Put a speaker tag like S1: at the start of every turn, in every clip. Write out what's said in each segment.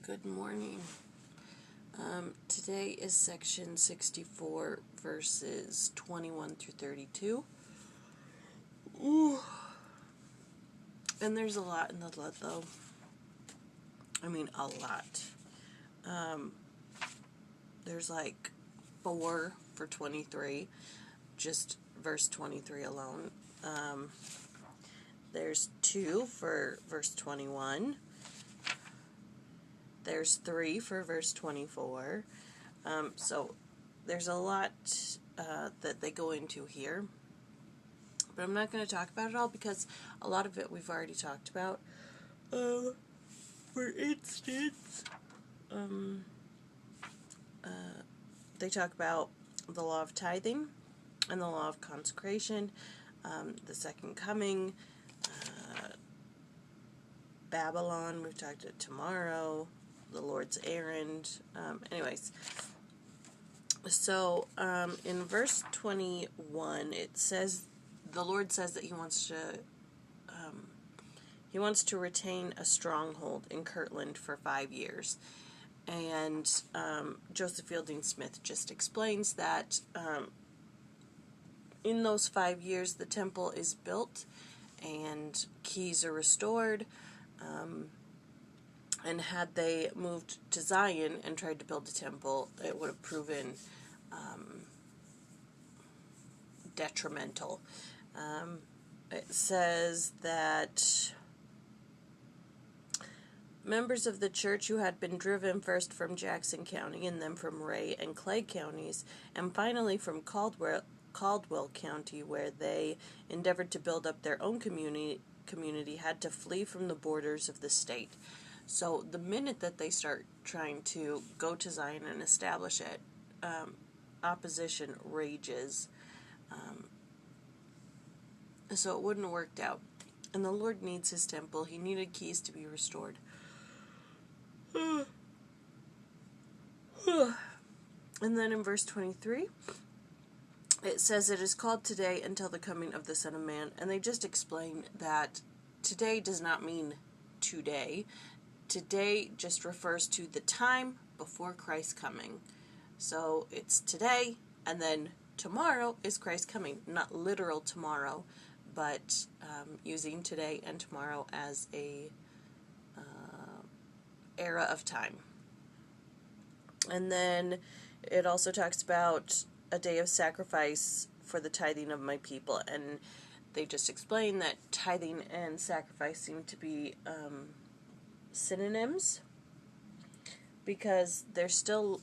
S1: Good morning. Today is section 64, verses 21 through 32. Ooh. And there's a lot in the lead, though. I mean, a lot. There's like 4 for 23, just verse 23 alone. There's 2 for verse 21. There's 3 for verse 24. So there's a lot that they go into here. But I'm not going to talk about it all because a lot of it we've already talked about. For instance, they talk about the law of tithing and the law of consecration, the second coming, Babylon, we've talked about tomorrow, the Lord's errand. Anyways, so in verse 21, it says, the Lord says that He wants to retain a stronghold in Kirtland for 5 years. And Joseph Fielding Smith just explains that in those 5 years the temple is built and keys are restored. And had they moved to Zion and tried to build a temple, it would have proven detrimental. It says that members of the church who had been driven first from Jackson County and then from Ray and Clay counties and finally from Caldwell County, where they endeavored to build up their own community had to flee from the borders of the state. So the minute that they start trying to go to Zion and establish it, opposition rages. So it wouldn't have worked out. And the Lord needs His temple. He needed keys to be restored. And then in verse 23, it says, "It is called today until the coming of the Son of Man." And they just explain that today does not mean today. Today just refers to the time before Christ's coming. So it's today, and then tomorrow is Christ's coming. Not literal tomorrow, but using today and tomorrow as a era of time. And then it also talks about a day of sacrifice for the tithing of my people. And they just explain that tithing and sacrifice seem to be synonyms, because they're still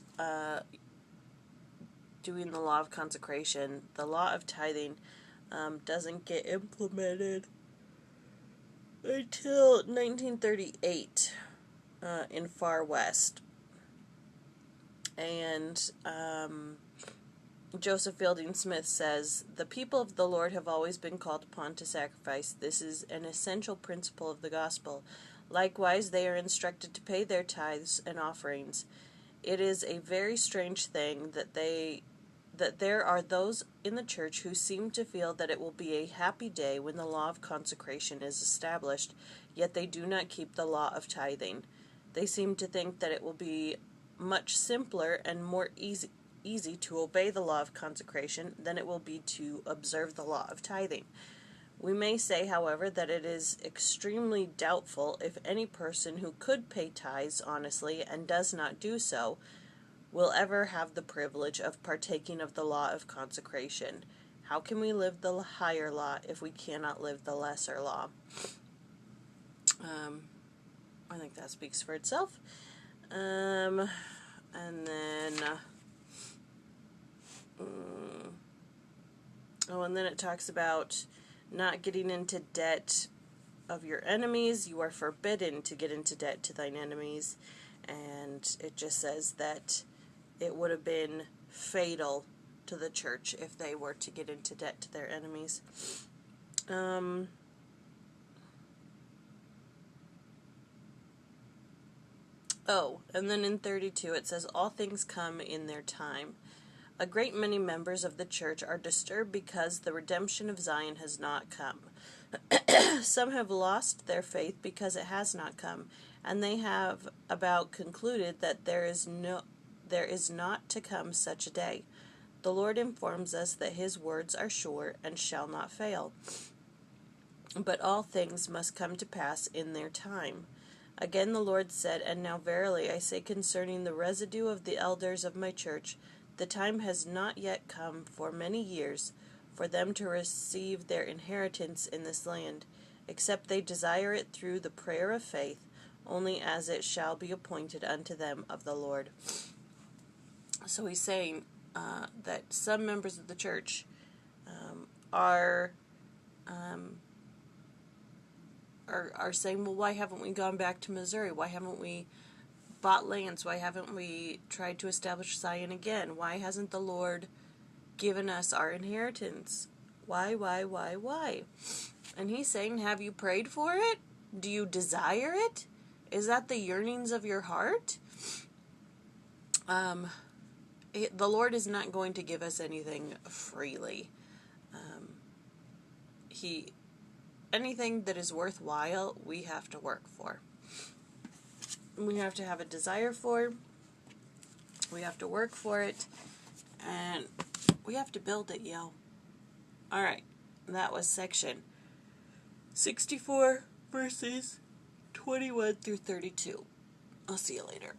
S1: doing the law of consecration. The law of tithing doesn't get implemented until 1938 in Far West. And Joseph Fielding Smith says, "The people of the Lord have always been called upon to sacrifice. This is an essential principle of the gospel. Likewise, they are instructed to pay their tithes and offerings. It is a very strange thing that there are those in the church who seem to feel that it will be a happy day when the law of consecration is established, yet they do not keep the law of tithing. They seem to think that it will be much simpler and more easy to obey the law of consecration than it will be to observe the law of tithing. We may say, however, that it is extremely doubtful if any person who could pay tithes honestly and does not do so will ever have the privilege of partaking of the law of consecration. How can we live the higher law if we cannot live the lesser law?" I think that speaks for itself. And then and then it talks about not getting into debt of your enemies. You are forbidden to get into debt to thine enemies. And it just says that it would have been fatal to the church if they were to get into debt to their enemies. And then in 32 it says, "All things come in their time. A great many members of the church are disturbed because the redemption of Zion has not come. Some have lost their faith because it has not come, and they have about concluded that there is not to come such a day. The Lord informs us that his words are sure and shall not fail. But all things must come to pass in their time. Again the Lord said, And now verily I say concerning the residue of the elders of my church, the time has not yet come for many years for them to receive their inheritance in this land, except they desire it through the prayer of faith, only as it shall be appointed unto them of the Lord. So he's saying that some members of the church are saying, well, why haven't we gone back to Missouri? Why haven't we bought lands? Why haven't we tried to establish Zion again? Why hasn't the Lord given us our inheritance? Why? And he's saying, have you prayed for it? Do you desire it? Is that the yearnings of your heart? The Lord is not going to give us anything freely. Anything that is worthwhile, we have to work for. We have to have a desire for. We have to work for it. And we have to build it, yo. Alright, that was section 64, verses 21 through 32. I'll see you later.